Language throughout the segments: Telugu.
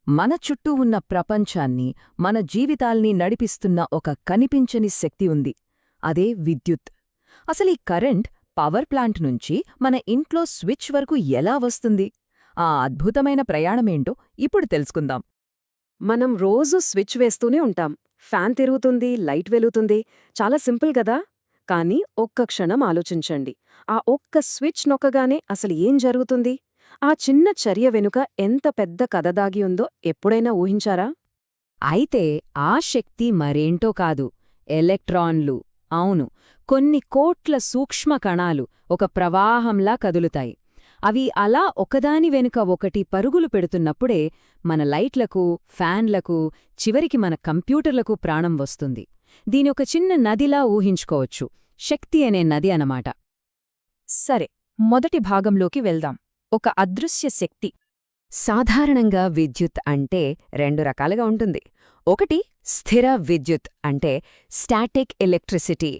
మన చుట్టూ ఉన్న ప్రపంచాన్ని, మన జీవితాల్ని నడిపిస్తున్న ఒక కనిపించని శక్తి ఉంది. అదే విద్యుత్. అసలీ కరెంట్ పవర్ ప్లాంట్ నుంచి మన ఇంట్లో స్విచ్ వరకు ఎలా వస్తుంది? ఆ అద్భుతమైన ప్రయాణమేంటో ఇప్పుడు తెలుసుకుందాం. మనం రోజు స్విచ్ వేస్తూనే ఉంటాం. ఫ్యాన్ తిరుగుతుంది, లైట్ వెలుగుతుంది. చాలా సింపుల్ గదా? కానీ ఒక్క క్షణం ఆలోచించండి. ఆ ఒక్క స్విచ్ నొక్కగానే అసలు ఏం జరుగుతుంది? ఆ చిన్న చర్య వెనుక ఎంత పెద్ద కథ దాగి ఉందో ఎప్పుడైనా ఊహించారా? అయితే ఆ శక్తి మరేంటో కాదు, ఎలక్ట్రాన్లు. అవును, కొన్ని కోట్ల సూక్ష్మ కణాలు ఒక ప్రవాహంలా కదులుతాయి. అవి అలా ఒకదాని వెనుక ఒకటి పరుగులు పెడుతున్నప్పుడే మన లైట్లకు, ఫ్యాన్లకు, చివరికి మన కంప్యూటర్లకు ప్రాణం వస్తుంది. దీనొక చిన్న నదిలా ఊహించుకోవచ్చు. శక్తి అనే నది అనమాట. సరే, మొదటి భాగంలోకి వెళ్దాం. ఒక అదృశ్య శక్తి. సాధారణంగా విద్యుత్ అంటే రెండు రకాలుగా ఉంటుంది. ఒకటి స్థిర విద్యుత్ అంటే స్టాటిక్ ఎలక్ట్రిసిటీ.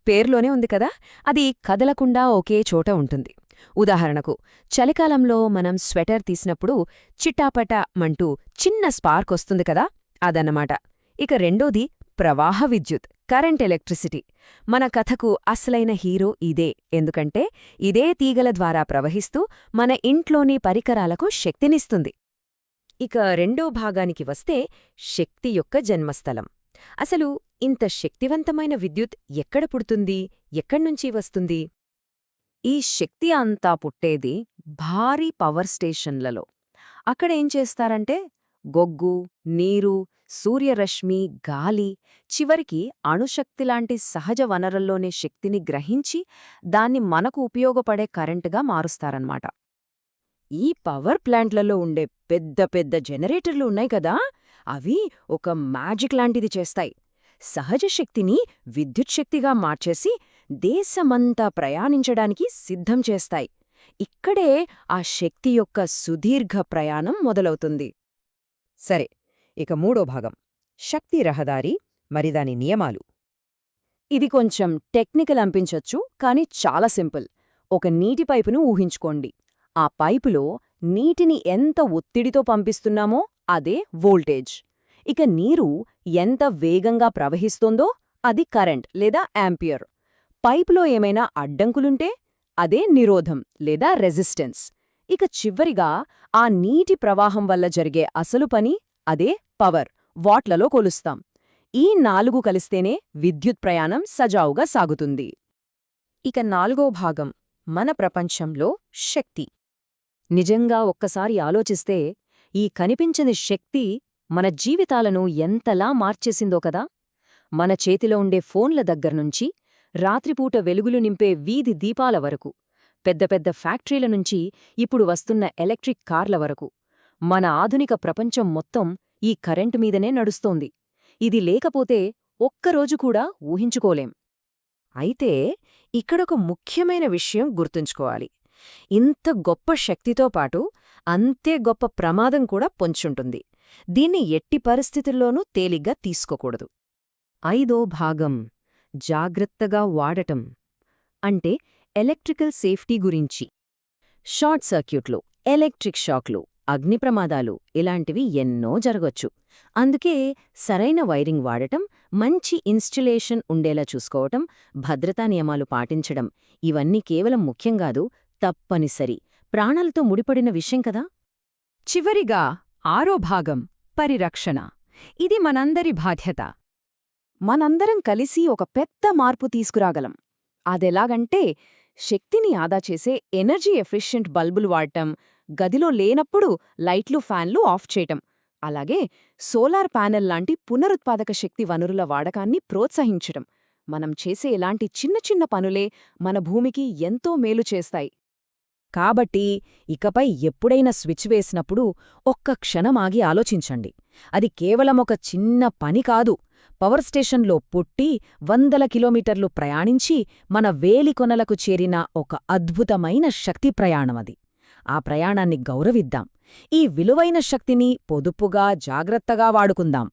పేర్లోనే ఉంది కదా, అది కదలకుండా ఒకే చోట ఉంటుంది. ఉదాహరణకు, చలికాలంలో మనం స్వెటర్ తీసినప్పుడు చిట్టాపటామంటూ చిన్న స్పార్క్ వస్తుంది కదా, అదన్నమాట. ఇక రెండోది ప్రవాహ విద్యుత్, కరెంట్ ఎలక్ట్రిసిటీ. మన కథకు అసలైన హీరో ఇదే. ఎందుకంటే ఇదే తీగల ద్వారా ప్రవహిస్తూ మన ఇంట్లోని పరికరాలకు శక్తినిస్తుంది. ఇక రెండో భాగానికి వస్తే, శక్తి యొక్క జన్మస్థలం. అసలు ఇంత శక్తివంతమైన విద్యుత్ ఎక్కడ పుడుతుంది, ఎక్కడ్నుంచి వస్తుంది? ఈ శక్తి అంతా పుట్టేది భారీ పవర్ స్టేషన్లలో. అక్కడేం చేస్తారంటే, గొగ్గు, నీరు, సూర్యరశ్మి, గాలి, చివరికి అణుశక్తిలాంటి సహజ వనరుల్లోనే శక్తిని గ్రహించి దాన్ని మనకు ఉపయోగపడే కరెంటుగా మారుస్తారన్నమాట. ఈ పవర్ ప్లాంట్లలో ఉండే పెద్ద పెద్ద జనరేటర్లు ఉన్నాయి కదా, అవి ఒక మ్యాజిక్ లాంటిది చేస్తాయి. సహజ శక్తిని విద్యుత్ శక్తిగా మార్చేసి దేశమంతా ప్రయాణించడానికి సిద్ధం చేస్తాయి. ఇక్కడే ఆ శక్తి యొక్క సుదీర్ఘ ప్రయాణం మొదలవుతుంది. సరే, ఇక మూడో భాగం, శక్తి రహదారి మరి దాని నియమాలు. ఇది కొంచెం టెక్నికల్ అనిపించొచ్చు, కానీ చాలా సింపుల్. ఒక నీటి పైపును ఊహించుకోండి. ఆ పైపులో నీటిని ఎంత ఒత్తిడితో పంపిస్తున్నామో అదే వోల్టేజ్. ఇక నీరు ఎంత వేగంగా ప్రవహిస్తోందో అది కరెంట్ లేదా యాంపియర్. పైపులో ఏమైనా అడ్డంకులుంటే అదే నిరోధం లేదా రెసిస్టెన్స్. ఇక చివరిగా ఆ నీటి ప్రవాహం వల్ల జరిగే అసలు పని అదే పవర్, వాట్లలో కొలుస్తాం. ఈ నాలుగు కలిస్తేనే విద్యుత్ ప్రయాణం సజావుగా సాగుతుంది. ఇక నాలుగో భాగం, మన ప్రపంచంలో శక్తి. నిజంగా ఒక్కసారి ఆలోచిస్తే ఈ కనిపించని శక్తి మన జీవితాలను ఎంతలా మార్చేసిందో కదా. మన చేతిలో ఉండే ఫోన్ల దగ్గర్నుంచి, రాత్రిపూట వెలుగులు నింపే వీధి దీపాల వరకు, పెద్ద పెద్ద ఫ్యాక్టరీల నుంచి ఇప్పుడు వస్తున్న ఎలక్ట్రిక్ కార్ల వరకు, మన ఆధునిక ప్రపంచం మొత్తం ఈ కరెంటు మీదనే నడుస్తోంది. ఇది లేకపోతే ఒక్కరోజు కూడా ఊహించుకోలేం. అయితే ఇక్కడొక ముఖ్యమైన విషయం గుర్తుంచుకోవాలి. ఇంత గొప్ప శక్తితో పాటు అంతే గొప్ప ప్రమాదం కూడా పొంచుంటుంది. దీన్ని ఎట్టి పరిస్థితుల్లోనూ తేలిగ్గా తీసుకోకూడదు. ఐదో భాగం, జాగ్రత్తగా వాడటం. అంటే ఎలక్ట్రికల్ సేఫ్టీ గురించి. షార్ట్ సర్క్యూట్లు, ఎలక్ట్రిక్ షాక్లు, అగ్ని ప్రమాదాలు ఇలాంటివి ఎన్నో జరగొచ్చు. అందుకే సరైన వైరింగ్ వాడటం, మంచి ఇన్స్టలేషన్ ఉండేలా చూసుకోవటం, భద్రతా నియమాలు పాటించడం, ఇవన్నీ కేవలం ముఖ్యంగాదు, తప్పనిసరి, ప్రాణాలతో ముడిపడిన విషయం కదా. చివరిగా ఆరో భాగం, పరిరక్షణ. ఇది మనందరి బాధ్యత. మనందరం కలిసి ఒక పెద్ద మార్పు తీసుకురాగలం. అదెలాగంటే, శక్తిని ఆదా చేసే ఎనర్జీ ఎఫిషియెంట్ బల్బులు వాడటం, గదిలో లేనప్పుడు లైట్లు, ఫ్యాన్లు ఆఫ్ చేయటం, అలాగే సోలార్ ప్యానెల్ లాంటి పునరుత్పాదక శక్తి వనరుల వాడకాన్ని ప్రోత్సహించటం. మనం చేసే ఇలాంటి చిన్న చిన్న పనులే మన భూమికి ఎంతో మేలు చేస్తాయి. కాబట్టి ఇకపై ఎప్పుడైనా స్విచ్ వేసినప్పుడు ఒక్క క్షణమాగి ఆలోచించండి. అది కేవలం ఒక చిన్న పని కాదు. పవర్ స్టేషన్లో పుట్టి 100 కిలోమీటర్లు ప్రయాణించి మన వేలికొనలకు చేరిన ఒక అద్భుతమైన శక్తి ప్రయాణమది. ఆ ప్రయాణాన్ని గౌరవిద్దాం. ఈ విలువైన శక్తిని పొదుపుగా, జాగ్రత్తగా వాడుకుందాం.